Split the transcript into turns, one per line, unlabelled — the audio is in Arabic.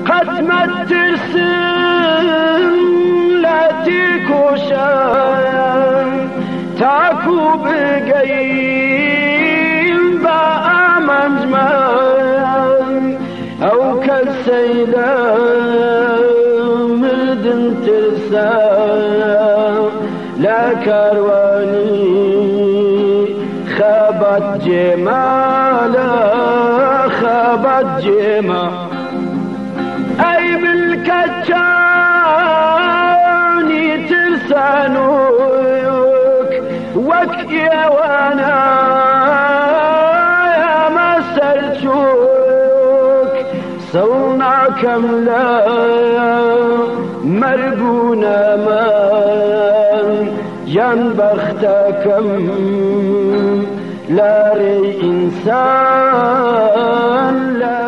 قد ما ترسم لا تكوشان تاكو بقيم بأمان جمان أو كالسيدة مردن ترسى لا كارواني خابت جمالا خابت جمال أي بالكتاني ترسانوك وك يا وانا يا ما سرتوك صونا كملا مرقونا مان ينبختكم لا ري إنسان لا